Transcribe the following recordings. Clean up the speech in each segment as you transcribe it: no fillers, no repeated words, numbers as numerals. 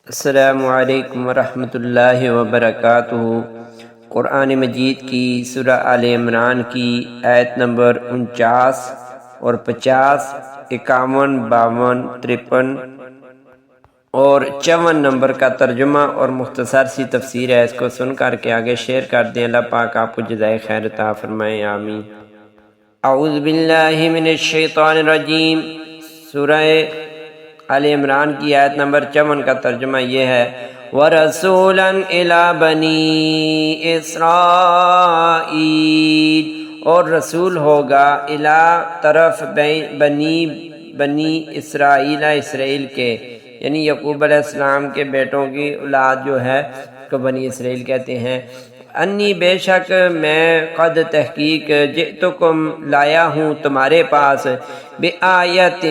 السلام علیکم ورحمۃ اللہ وبرکاتہ۔ قرآن مجید کی سورہ آل عمران کی آیت نمبر 49 اور 50، 51، 52، 53 اور 54 نمبر کا ترجمہ اور مختصر سی تفسیر ہے۔ اس کو سن کر کے آگے شیئر کر دیں۔ اللہ پاک آپ کو جزائے خیر عطا فرمائے، آمین۔ اعوذ باللہ من الشیطان الرجیم۔ سورہ آل عمران کی آیت نمبر 54 کا ترجمہ یہ ہے، وَرَسُولًا إِلَىٰ بَنِي إِسْرَائِیل، اور رسول ہوگا اِلیٰ طرف بنی اسرائیل، اسرائیل کے، یعنی یعقوب علیہ السلام کے بیٹوں کی اولاد جو ہے کو بنی اسرائیل کہتے ہیں۔ انی بے شک میں قد تحقیق جئتکم لایا ہوں تمہارے پاس، بآیت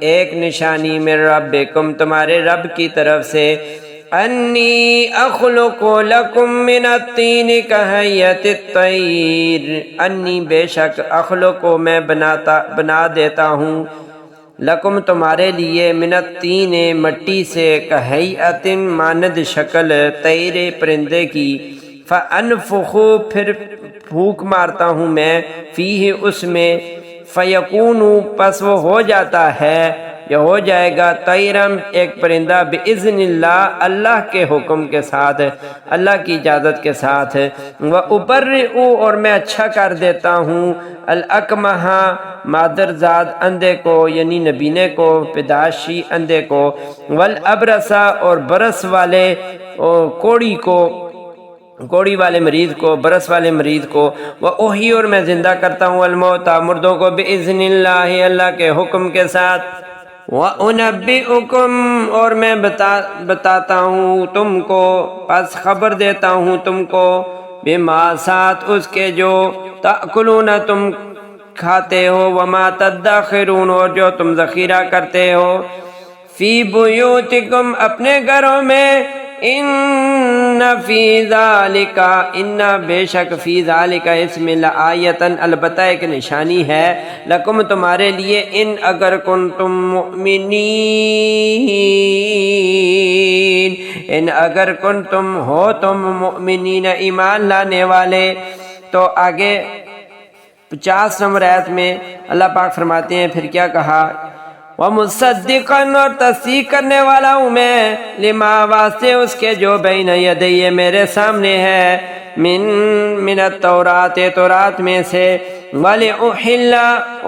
ایک نشانی من ربکم تمہارے رب کی طرف سے، انی اخلق لکم من الطین کہیت الطیر، انی بے شک اخلق میں بنا دیتا ہوں، لکم تمہارے لیے، من الطین مٹی سے، کہیت مانند شکل، طیر پرندے کی، فانفخ پھر پھونک مارتا ہوں میں، فیہ اس میں، فیکون پس وہ ہو جاتا ہے یا ہو جائے گا، طیرم ایک پرندہ، باذن اللہ اللہ کے حکم کے ساتھ، اللہ کی اجازت کے ساتھ، وابرئ اور میں اچھا کر دیتا ہوں، الاکمہ مادرزاد اندھے کو، یعنی نبینے کو، پیدائشی اندھے کو، والابرص اور برس والے کوڑی والے مریض کو، برس والے مریض کو، وَأُحْيِي اور میں زندہ کرتا ہوں، الموتیٰ مردوں کو، بِإِذْنِ اللہ اللہ کے حکم کے ساتھ، وَأُنَبِّئُكُمْ اور میں بتاتا ہوں تم کو، پس خبر دیتا ہوں تم کو، بِمَا ساتھ اس کے جو، تَأْكُلُونَ تم کھاتے ہو، وَمَا تَدَّخِرُونَ اور جو تم ذخیرہ کرتے ہو، فِي بُيُوتِكُمْ اپنے گھروں میں، ان فی ذالک ان بے شک فی ذالک اس میں لآیتن البتہ ایک نشانی ہے، لکم تمہارے لیے، ان اگر کنتم مؤمنین، ان اگر کنتم ہو تم مؤمنین ایمان لانے والے۔ تو آگے 50 نمبر آیت میں اللہ پاک فرماتے ہیں پھر کیا کہا، وَمُصَدِّقًا اور تصدیق کرنے والا ہوں میں، لما واسطے اس کے جو بین یدی میرے سامنے ہے، من التورات تورات میں سے، وَلِأُحِلَّ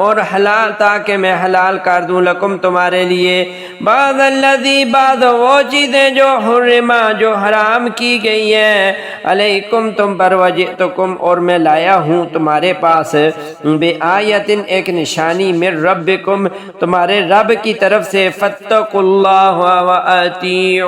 اور حلال تاکہ میں حلال کر دوں، لکم تمہارے لیے، بعض الذی بعض وہ چیزیں جو حرما جو حرام کی گئی ہیں، علیکم تم پر، وجئتکم اور میں لایا ہوں تمہارے پاس، بآیت ایک نشانی، من ربکم تمہارے رب کی طرف سے، فاتقوا اللہ وَأَطِیعُونِ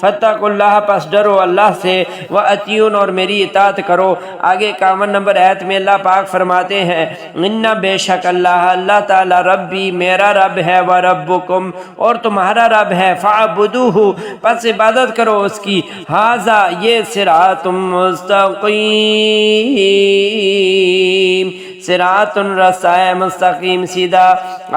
فاتقوا اللہ پس ڈرو اللہ سے، وَأَطِیعُونِ اور میری اطاعت کرو۔ آگے 51 نمبر آیت میں اللہ پاک فرماتے ہیں، ان بے شک اللہ تعالی ربی میرا رب ہے، وربکم اور تمہارا رب ہے، فاعبدوہ پس عبادت کرو اس کی، ھذا یہ صراط مستقیم، صراط رستہ مستقیم سیدھا۔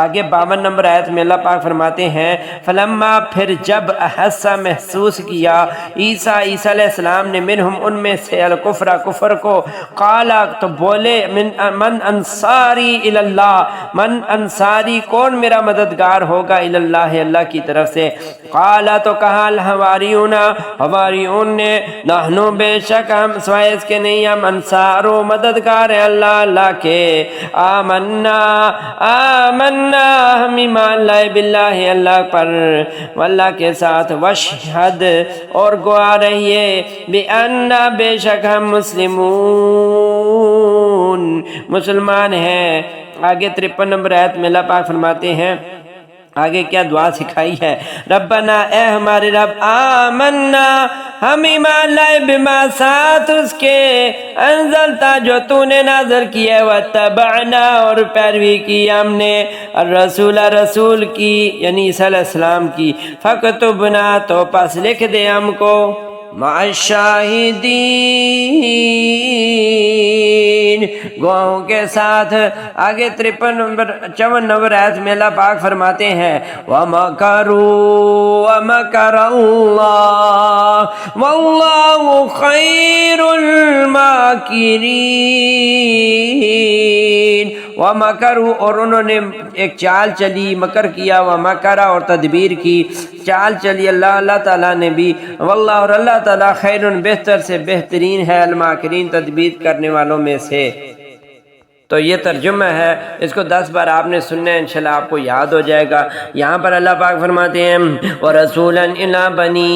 آگے 52 نمبر آیت میں اللہ پاک فرماتے ہیں، فلما پھر جب احسا محسوس کیا، عیسیٰ علیہ السلام نے، منہم ان میں سے، الکفر کفر کو، قالا تو بولے، من انصاری اللہ، من انصاری کون میرا مددگار ہوگا، اللہ اللہ کی طرف سے، قالا تو کہا، الحواریون حواریون نے، نحنو بے شک ہم سوائے اس کے نہیں، ہم انصارو مددگار ہیں اللہ کے، آمنا ہم ایمان لائے، باللہ اللہ پر، واللہ کے ساتھ، وشہد اور گواہ رہیے، بأننا بے شک ہم مسلمان ہیں۔ آگے 53 نمبر آیت میں اللہ پاک فرماتے ہیں، آگے کیا دعا سکھائی ہے، ربنا اے ہمارے رب، آمنا ہم ایمان لائے، بما ساتھ اس کے، انزلتا جو تو نے نازل کیا، واتبعنا اور پیروی کی ہم نے، الرسول رسول کی، یعنی عیسیٰ علیہ السلام کی، فاکتبنا تو پس لکھ دے ہم کو، مع الشاہدین گواہوں کے ساتھ۔ آگے 54 نمبر آیت میں اللہ پاک فرماتے ہیں وَمَكَرُوا وَمَكَرَ اللَّهُ وَاللَّهُ خَيْرُ الْمَاكِرِينَ۔ وَمَكَرُوا، اور انہوں نے ایک چال چلی، مکر کیا، وَمَكَرَ، اور تدبیر کی، چال چلی اللہ تعالیٰ نے بھی، واللہ، اور اللہ تعالیٰ خیر، بہتر سے بہترین ہے، الماکرین، تدبیر کرنے والوں میں سے۔ تو یہ ترجمہ ہے، اس کو 10 بار آپ نے سننا ہے، انشاءاللہ آپ کو یاد ہو جائے گا۔ یہاں پر اللہ پاک فرماتے ہیں وَرَسُولًا إِلَىٰ بَنِي،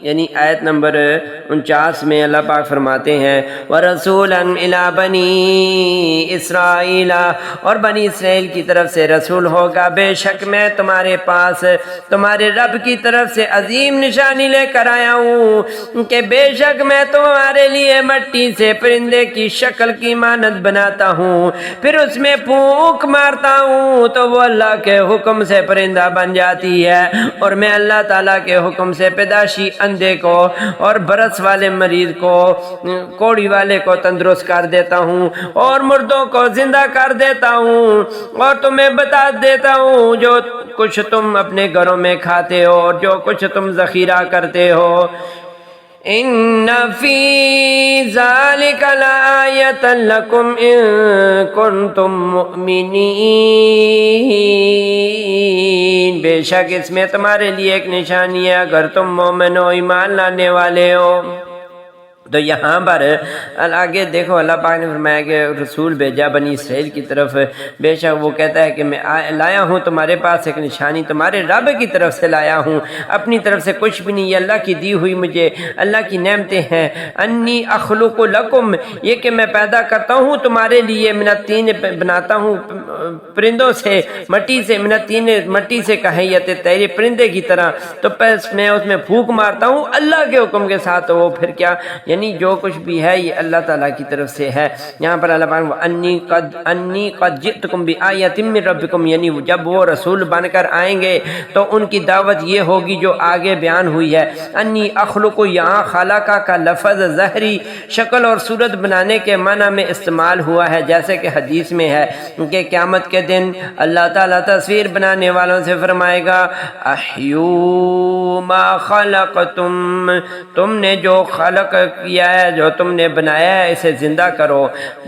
یعنی آیت نمبر 49 میں اللہ پاک فرماتے ہیں وَرَسُولًا إِلَىٰ بَنِي إِسْرَائِيلَ، اور بنی اسرائیل کی طرف سے رسول ہوگا، بے شک میں تمہارے پاس تمہارے رب کی طرف سے عظیم نشانی لے کر آیا ہوں کہ بے شک میں تمہارے لیے مٹی سے پرندے کی شکل کی مانند بناتا ہوں، پھر اس میں پھونک مارتا ہوں تو وہ اللہ کے حکم سے پرندہ بن جاتی ہے، اور میں اللہ تعالیٰ کے حکم سے پیدائشی اندھے کو اور برس والے مریض کو، کوڑی والے کو تندرست کر دیتا ہوں، اور مردوں کو زندہ کر دیتا ہوں، اور تمہیں بتا دیتا ہوں جو کچھ تم اپنے گھروں میں کھاتے ہو اور جو کچھ تم ذخیرہ کرتے ہو۔ ان فی ذالک لآیۃ لکم ان کنتم مؤمنین، بے شک اس میں تمہارے لیے ایک نشانی ہے اگر تم مومن ہو، ایمان لانے والے ہو۔ تو یہاں پر آگے دیکھو اللہ پاک نے فرمایا کہ رسول بھیجا بنی اسرائیل کی طرف، بے شک وہ کہتا ہے کہ میں لایا ہوں تمہارے پاس ایک نشانی، تمہارے رب کی طرف سے لایا ہوں، اپنی طرف سے کچھ بھی نہیں، یہ اللہ کی دی ہوئی مجھے اللہ کی نعمتیں ہیں۔ انی اخلق لکم، یہ کہ میں پیدا کرتا ہوں تمہارے لیے، من الطین، بناتا ہوں پرندوں سے، مٹی سے، من الطین، مٹی سے کہیت طیر، پرندے کی طرح، تو پس میں اس میں پھونک مارتا ہوں اللہ کے حکم کے ساتھ، تو وہ پھر کیا، یعنی جو کچھ بھی ہے یہ اللہ تعالیٰ کی طرف سے ہے۔ یہاں پر اللہ پاک انی قد جئتکم بآیۃ من ربکم، یعنی جب وہ رسول بن کر آئیں گے تو ان کی دعوت یہ ہوگی جو آگے بیان ہوئی ہے۔ انی اخلق، یہاں خلقہ کا لفظ ظاہری شکل اور صورت بنانے کے معنی میں استعمال ہوا ہے، جیسے کہ حدیث میں ہے کہ قیامت کے دن اللہ تعالیٰ تصویر بنانے والوں سے فرمائے گا احیوا ما خلقتم، تم نے جو خلق کیا ہے، جو تم نے بنایا ہے اسے زندہ کرو۔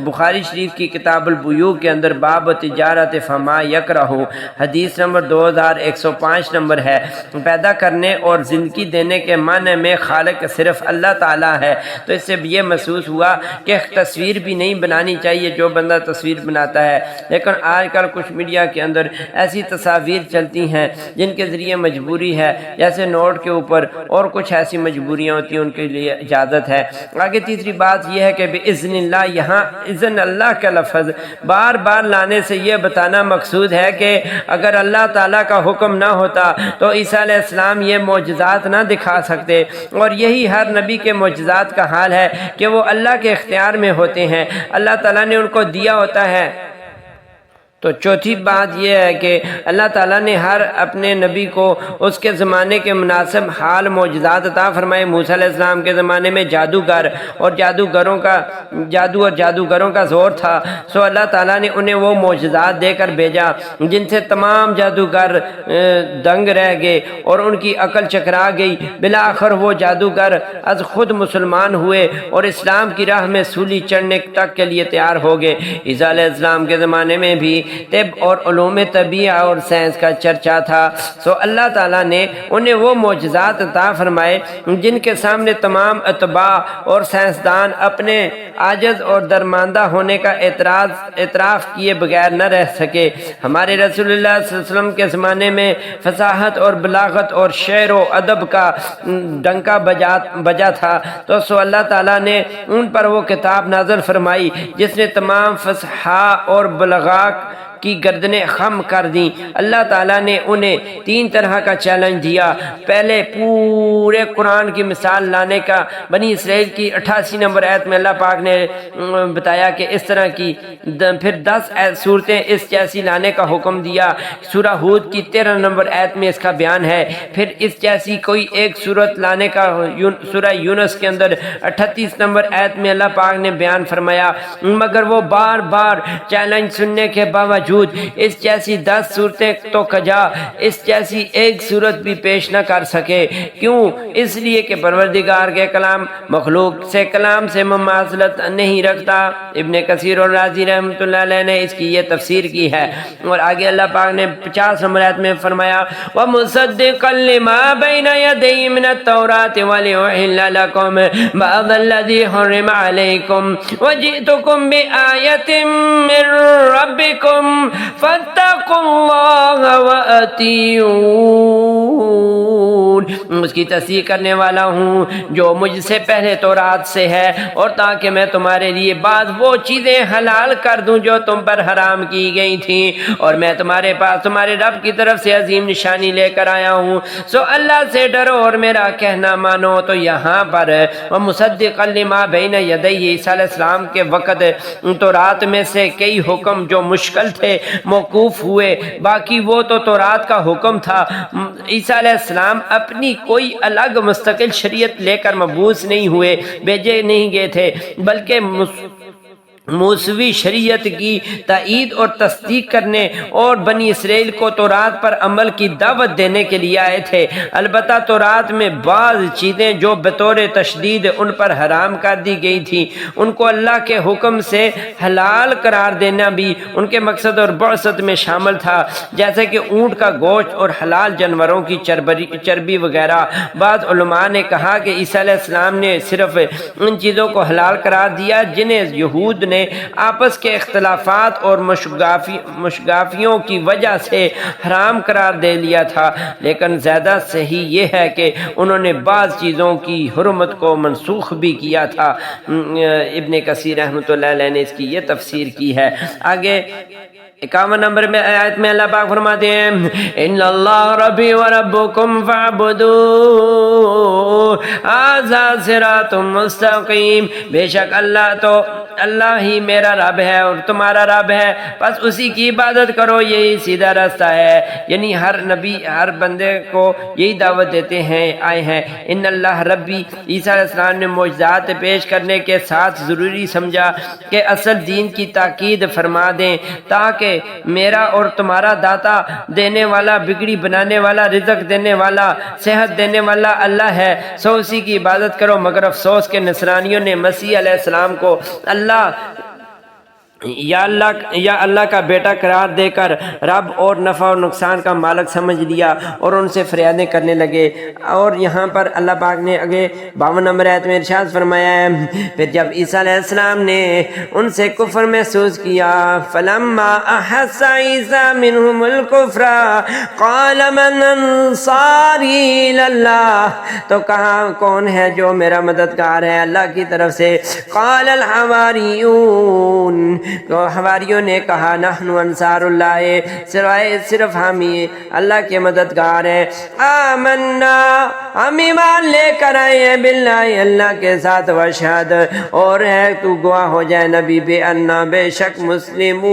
بخاری شریف کی کتاب البیوع کے اندر باب تجارت فما یکرہ، حدیث نمبر 2105 نمبر ہے۔ پیدا کرنے اور زندگی دینے کے معنی میں خالق صرف اللہ تعالیٰ ہے، تو اس سے یہ محسوس ہوا کہ تصویر بھی نہیں بنانی چاہیے جو بندہ تصویر بناتا ہے، لیکن آج کل کچھ میڈیا کے اندر ایسی تصاویر چلتی ہیں جن کے ذریعے مجبوری ہے، جیسے نوٹ کے اوپر اور کچھ ایسی مجبوریاں ہوتی ہیں، ان کے لیے اجازت ہے۔ آگے تیسری بات یہ ہے کہ بِإِذْنِ اللہ، یہاں اذن اللہ کا لفظ بار بار لانے سے یہ بتانا مقصود ہے کہ اگر اللہ تعالیٰ کا حکم نہ ہوتا تو عیسیٰ علیہ السلام یہ معجزات نہ دکھا سکتے، اور یہی ہر نبی کے معجزات کا حال ہے کہ وہ اللہ کے اختیار میں ہوتے ہیں، اللہ تعالیٰ نے ان کو دیا ہوتا ہے۔ تو چوتھی بات یہ ہے کہ اللہ تعالیٰ نے ہر اپنے نبی کو اس کے زمانے کے مناسب حال معجزات عطا فرمائے۔ موسیٰ علیہ السلام کے زمانے میں جادوگر اور جادوگروں کا زور تھا، سو اللہ تعالیٰ نے انہیں وہ معجزات دے کر بھیجا جن سے تمام جادوگر دنگ رہ گئے اور ان کی عقل چکرا گئی۔ بالآخر وہ جادوگر از خود مسلمان ہوئے اور اسلام کی راہ میں سولی چڑھنے تک کے لیے تیار ہو گئے۔ عیسیٰ علیہ السلام کے زمانے میں بھی طب اور علوم طبیعہ اور سائنس کا چرچا تھا، سو اللہ تعالیٰ نے انہیں وہ معجزات عطا فرمائے جن کے سامنے تمام اتباع اور سائنسدان اپنے عاجز اور درماندہ ہونے کا اعتراف کیے بغیر نہ رہ سکے۔ ہمارے رسول اللہ صلی اللہ علیہ وسلم کے زمانے میں فصاحت اور بلاغت اور شعر و ادب کا ڈنکا بجا تھا، تو سو اللہ تعالیٰ نے ان پر وہ کتاب نازل فرمائی جس نے تمام فصحاء اور بلغاء کی گردنیں خم کر دیں۔ اللہ تعالیٰ نے انہیں 3 طرح کا چیلنج دیا۔ پہلے پورے قرآن کی مثال لانے کا، بنی اسرائیل کی 88 نمبر آیت میں اللہ پاک نے بتایا کہ اس طرح کی، پھر 10 صورتیں اس جیسی لانے کا حکم دیا۔ سورہ ہود کی 13 نمبر آیت میں اس کا بیان ہے۔ پھر اس جیسی کوئی ایک صورت لانے کا سورہ یونس کے اندر 38 نمبر آیت میں اللہ پاک نے بیان فرمایا، مگر وہ بار بار چیلنج سننے کے باوجود اس جیسی 10 صورتیں تو کجا اس جیسی ایک صورت بھی پیش نہ کر سکے۔ کیوں؟ اس لیے کہ پروردگار کے کلام مخلوق سے کلام سے مماثلت نہیں رکھتا۔ ابن کثیر اور رازی رحمۃ اللہ علیہ نے اس کی یہ تفسیر کی ہے۔ اور آگے اللہ پاک نے 50 نمبر آیت میں فرمایا، وَمُصَدِّقًا لِمَا بَيْنَ يَدَيْهِ مِنَ التَّوْرَاةِ وَلِأُحِلَّ لَكُمْ بَعْضَ الَّذِي حُرِّمَ عَلَيْكُمْ وَجِئْتُكُمْ بِآيَةٍ مِّن رَّبِّكُمْ فَاتَّقُوا اللَّهَ وَأَطِيعُونِ۔ اس کی تصدیق کرنے والا ہوں جو مجھ سے پہلے تورات سے ہے، اور تاکہ میں تمہارے لیے بعض وہ چیزیں حلال کر دوں جو تم پر حرام کی گئی تھیں، اور میں تمہارے پاس تمہارے رب کی طرف سے عظیم نشانی لے کر آیا ہوں، سو اللہ سے ڈرو اور میرا کہنا مانو۔ تو یہاں پر وَمُصَدِّقًا لِمَا بَيْنَ يَدَيْهِ، عیسیٰ علیہ السلام کے وقت تورات میں سے کئی حکم جو مشکل تھے موقوف ہوئے، باقی وہ تو تورات کا حکم تھا۔ عیسیٰ علیہ السلام اپنی کوئی الگ مستقل شریعت لے کر مبعوث نہیں ہوئے، بھیجے نہیں گئے تھے، بلکہ موسوی شریعت کی تائید اور تصدیق کرنے اور بنی اسرائیل کو تورات پر عمل کی دعوت دینے کے لیے آئے تھے۔ البتہ تورات میں بعض چیزیں جو بطور تشدید ان پر حرام کر دی گئی تھیں، ان کو اللہ کے حکم سے حلال قرار دینا بھی ان کے مقصد اور بعثت میں شامل تھا، جیسے کہ اونٹ کا گوشت اور حلال جانوروں کی چربی وغیرہ۔ بعض علماء نے کہا کہ عیسیٰ علیہ السلام نے صرف ان چیزوں کو حلال قرار دیا جنہیں یہود نے آپس کے اختلافات اور مشگافیوں کی وجہ سے حرام قرار دے لیا تھا، لیکن زیادہ صحیح یہ ہے کہ انہوں نے بعض چیزوں کی حرمت کو منسوخ بھی کیا تھا۔ ابن کثیر رحمۃ اللہ علیہ نے اس کی یہ تفسیر کی ہے۔ آگے 51 نمبر میں آیت میں اللہ پاک فرماتے ہیں، ان اللہ ربی و ربکم فاعبدوہ ھذا صراط مستقیم، بے شک اللہ ہی میرا رب ہے اور تمہارا رب ہے، بس اسی کی عبادت کرو، یہی سیدھا راستہ ہے۔ یعنی ہر نبی ہر بندے کو یہی دعوت دیتے ہیں آئے ہیں۔ ان اللہ ربی، عیسیٰ علیہ السلام نے معجزات پیش کرنے کے ساتھ ضروری سمجھا کہ اصل دین کی تاکید فرما دیں، تاکہ میرا اور تمہارا داتا، دینے والا، بگڑی بنانے والا، رزق دینے والا، صحت دینے والا اللہ ہے، سو اسی کی عبادت کرو۔ مگر افسوس کہ نصرانیوں نے مسیح علیہ السلام کو یا اللہ کا بیٹا قرار دے کر رب اور نفع و نقصان کا مالک سمجھ لیا اور ان سے فریادیں کرنے لگے۔ اور یہاں پر اللہ پاک نے آگے 52 نمبر آیت میں ارشاد فرمایا ہے، پھر جب عیسیٰ علیہ السلام نے ان سے کفر محسوس کیا، فلما احس عیسیٰ منہم الکفر قال من انصاری اللہ، تو کہا کون ہے جو میرا مددگار ہے اللہ کی طرف سے؟ قال الحواریون، تو حواریوں نے کہا نحن انصار اللہ، صرف ہم ہی اللہ کے مددگار ہیں۔ آمنا، ہم ایمان لے کر آئے ہیں باللہ، اللہ کے ساتھ، واشہد، اور ہے تو گواہ ہو جائے نبی، بے انا، بے شک مسلمون،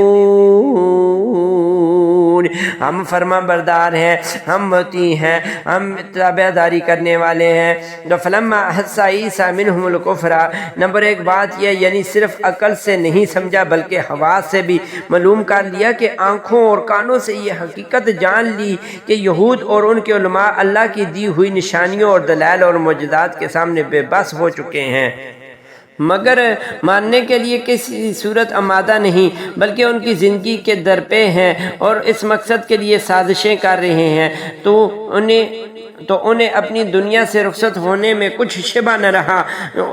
ہم فرما بردار ہیں، ہم مطیع ہیں، ہم تابع داری کرنے والے ہیں۔ تو فلما احس عیسیٰ منہم الکفر، نمبر 1 بات یہ، یعنی صرف عقل سے نہیں سمجھا بلکہ حواس سے بھی معلوم کر لیا، کہ آنکھوں اور کانوں سے یہ حقیقت جان لی کہ یہود اور ان کے علماء اللہ کی دی ہوئی نشانیوں اور دلائل اور معجزات کے سامنے بے بس ہو چکے ہیں، مگر ماننے کے لیے کسی صورت آمادہ نہیں، بلکہ ان کی زندگی کے درپے ہیں اور اس مقصد کے لیے سازشیں کر رہے ہیں، تو انہیں اپنی دنیا سے رخصت ہونے میں کچھ شبہ نہ رہا۔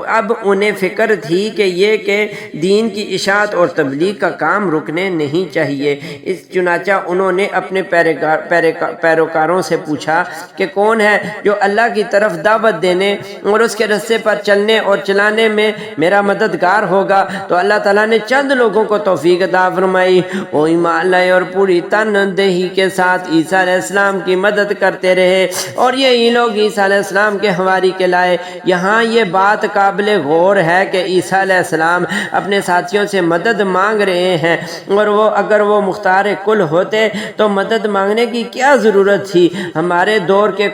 اب انہیں فکر تھی کہ دین کی اشاعت اور تبلیغ کا کام رکنے نہیں چاہیے۔ چنانچہ انہوں نے اپنے پیروکاروں سے پوچھا کہ کون ہے جو اللہ کی طرف دعوت دینے اور اس کے رستے پر چلنے اور چلانے میں میرا مددگار ہوگا۔ تو اللہ تعالیٰ نے چند لوگوں کو توفیق عطا فرمائی، وہ ایمان لائے اور پوری تندہی کے ساتھ عیسیٰ علیہ السلام کی مدد کرتے رہے، اور یہی لوگ عیسیٰ علیہ السلام کے حواری کہلائے۔ یہاں یہ بات قابل غور ہے کہ عیسیٰ علیہ السلام اپنے ساتھیوں سے مدد مانگ رہے ہیں، اور اگر وہ مختار کل ہوتے تو مدد مانگنے کی کیا ضرورت تھی؟ ہمارے دور کے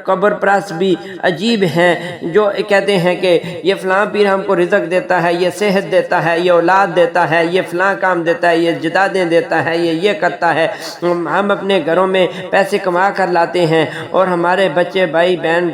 قبر پرست بھی عجیب ہیں، جو کہتے ہیں کہ یہ فلاں پیر ہم کو رزق دیتا ہے، یہ صحت دیتا ہے، یہ اولاد دیتا ہے، یہ فلاں کام دیتا ہے، یہ جدادیں دیتا ہے، یہ کرتا ہے۔ ہم اپنے گھروں میں پیسے کما کر لاتے ہیں، اور ہمارے بچے، بھائی بہن،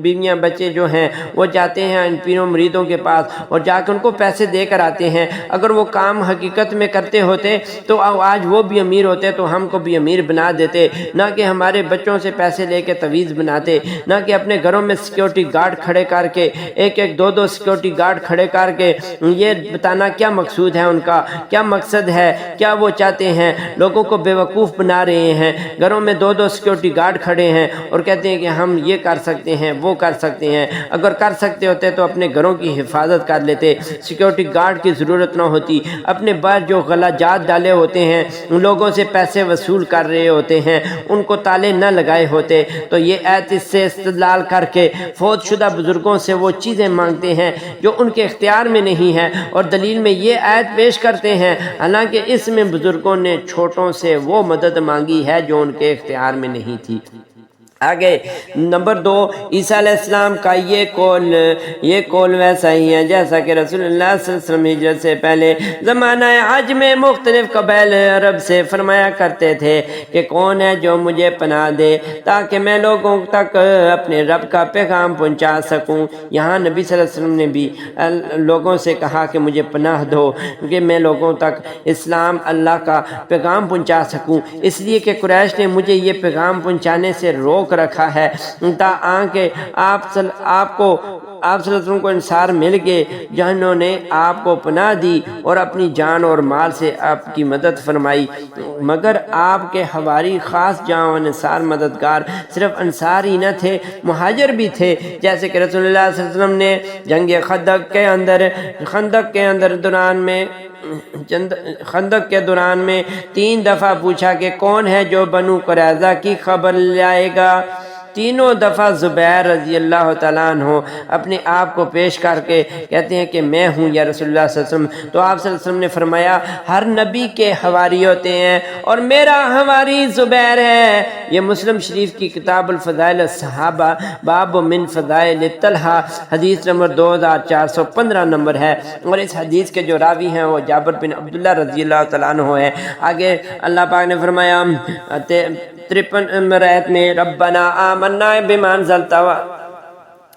بیویاں، بچے جو ہیں وہ جاتے ہیں ان پیروں مریدوں کے پاس اور جا کے ان کو پیسے دے کر آتے ہیں۔ اگر وہ کام حقیقت میں کرتے ہوتے تو آج وہ بھی امیر ہوتے تو ہم کو بھی امیر بنا دیتے، نہ کہ ہمارے بچوں سے پیسے لے کے تعویذ بناتے، نہ کہ اپنے گھروں میں سیکیورٹی گارڈ کھڑے کر کے، ایک ایک دو دو سیکیورٹی گارڈ کھڑے کر کے یہ بتانا کیا مقصود ہے، ان کا کیا مقصد ہے، کیا وہ چاہتے ہیں۔ لوگوں کو بے وقوف بنا رہے ہیں، گھروں میں دو دو سیکیورٹی گارڈ کھڑے ہیں اور کہتے ہیں کہ ہم یہ کر سکتے ہیں، وہ کر سکتے ہیں۔ اگر کر سکتے ہوتے تو اپنے گھروں کی حفاظت کر لیتے، سیکیورٹی گارڈ کی ضرورت نہ ہوتی۔ اپنے بعد جو غلاجات ڈالے ہوتے ہیں، لوگوں سے پیسے وصول کر رہے ہوتے ہیں، ان کو تالے نہ لگائے ہوتے۔ تو یہ آیت اس سے استدلال کر کے فوت شدہ بزرگوں سے وہ چیزیں مانگتے ہیں جو ان کے اختیار میں نہیں ہیں، اور دلیل میں یہ آیت پیش کرتے ہیں، حالانکہ اس میں بزرگوں نے چھوٹوں سے وہ مدد مانگی ہے جو ان کے اختیار میں نہیں تھی۔ آگے نمبر 2، عیسیٰ علیہ السلام کا یہ قول ویسا ہی ہے جیسا کہ رسول اللہ صلی اللہ علیہ وسلم ہجرت سے پہلے زمانہ حج میں مختلف قبائل عرب سے فرمایا کرتے تھے کہ کون ہے جو مجھے پناہ دے تاکہ میں لوگوں تک اپنے رب کا پیغام پہنچا سکوں۔ یہاں نبی صلی اللہ علیہ وسلم نے بھی لوگوں سے کہا کہ مجھے پناہ دو کہ میں لوگوں تک اسلام اللہ کا پیغام پہنچا سکوں، اس لیے کہ قریش نے مجھے یہ پیغام پہنچانے سے روک رکھا ہے تاکہ آپ صلی اللہ علیہ وسلم کو انصار مل گئے جنہوں نے آپ کو پناہ دی اور اپنی جان اور مال سے آپ کی مدد فرمائی، مگر آپ کے حواری خاص جان و انصار مددگار صرف انصار ہی نہ تھے، مہاجر بھی تھے، جیسے کہ رسول اللہ صلی اللہ علیہ وسلم نے جنگ خندق کے دوران میں 3 دفعہ پوچھا کہ کون ہے جو بنو قریظہ کی خبر لائے گا۔ تینوں دفعہ زبیر رضی اللہ تعالیٰ عنہ اپنے آپ کو پیش کر کے کہتے ہیں کہ میں ہوں یا رسول اللہ صلی اللہ علیہ وسلم۔ تو آپ صلی اللہ علیہ وسلم نے فرمایا ہر نبی کے حواری ہوتے ہیں اور میرا حواری زبیر ہے۔ یہ مسلم شریف کی کتاب الفضائل الصحابہ باب من فضائل طلحہ حدیث نمبر 2415 نمبر ہے، اور اس حدیث کے جو راوی ہیں وہ جابر بن عبداللہ رضی اللہ تعالیٰ عنہ ہے۔ آگے اللہ پاک نے فرمایا 53 نمبر آیت میں ربنا آمنا بما انزلت،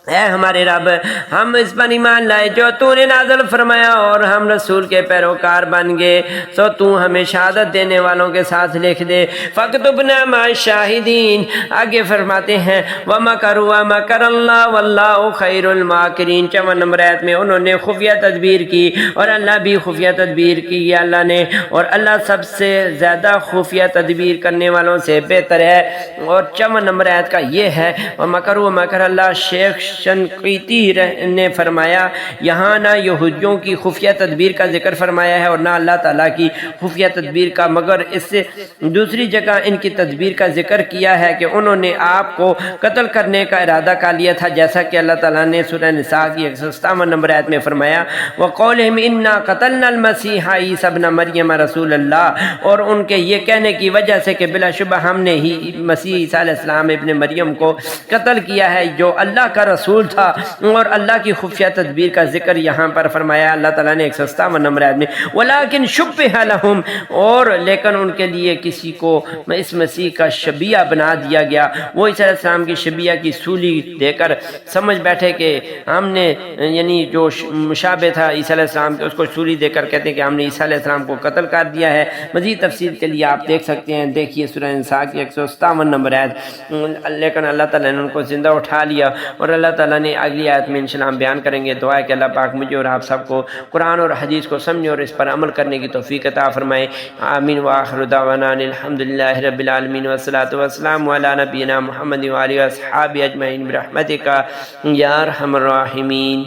اے ہمارے رب ہم اس پر ایمان لائے جو تو نے نازل فرمایا اور ہم رسول کے پیروکار بن گئے، سو تو ہمیں شہادت دینے والوں کے ساتھ لکھ دے، فاکتبنا مع الشاہدین۔ آگے فرماتے ہیں وَمَكَرُوا وَمَكَرَ اللَّهُ وَاللَّهُ خَيْرُ الْمَاكِرِينَ۔ 54 نمبر آیت میں انہوں نے خفیہ تدبیر کی اور اللہ بھی خفیہ تدبیر کی اللہ نے، اور اللہ سب سے زیادہ خفیہ تدبیر کرنے والوں سے بہتر ہے۔ اور 54 نمبر آیت کا یہ ہے وَمَكَرُوا وَمَكَرَ اللَّهُ۔ شیخ شنقیطی نے فرمایا یہاں نہ یہودیوں کی خفیہ تدبیر کا ذکر فرمایا ہے اور نہ اللہ تعالیٰ کی خفیہ تدبیر کا، مگر اس سے دوسری جگہ ان کی تدبیر کا ذکر کیا ہے کہ انہوں نے آپ کو قتل کرنے کا ارادہ کر لیا تھا، جیسا کہ اللہ تعالیٰ نے سورہ نساء کی 157 نمبر آیت میں فرمایا وَقَوْلِهِمْ إِنَّا قَتَلْنَا الْمَسِيحَ عِيسَى ابْنَ مَرْيَمَ رَسُولَ اللَّهِ، اور ان کے یہ کہنے کی وجہ سے کہ بلا شبہ ہم نے ہی مسیح عیسیٰ علیہ السلام ابن مریم کو قتل کیا ہے جو اللہ کا رسول تھا۔ اور اللہ کی خفیہ تدبیر کا ذکر یہاں پر فرمایا اللہ تعالیٰ نے 157 نمبر آیت میں وَلَكِنْ شُبِّهَ لَهُمْ، اور لیکن ان کے لیے کسی کو اس مسیح کا شبیہ بنا دیا گیا، وہ عیسیٰ علیہ السلام کی شبیہ کی سولی دے کر سمجھ بیٹھے کہ ہم نے یعنی جو مشابہ تھا عیسیٰ علیہ السلام کے اس کو سولی دے کر کہتے ہیں کہ ہم نے عیسیٰ علیہ السلام کو قتل کر دیا ہے۔ مزید تفصیل کے لیے آپ دیکھ سکتے ہیں، دیکھیے سورہ نساء کی 157 نمبر آیت۔ لیکن اللہ تعالیٰ نے ان کو زندہ اٹھا لیا، اور اللہ تعالیٰ نے اگلی آیت میں انشاءاللہ بیان کریں گے۔ دعا ہے کہ اللہ پاک مجھے اور آپ سب کو قرآن اور حدیث کو سمجھنے اور اس پر عمل کرنے کی توفیق عطا فرمائے، آمین۔ وآخر دعوانا الحمدللہ رب العالمین والصلاة والسلام علی نبینا محمد وآلہ وصحبہ اجمعین برحمتک یا ارحم الراحمین۔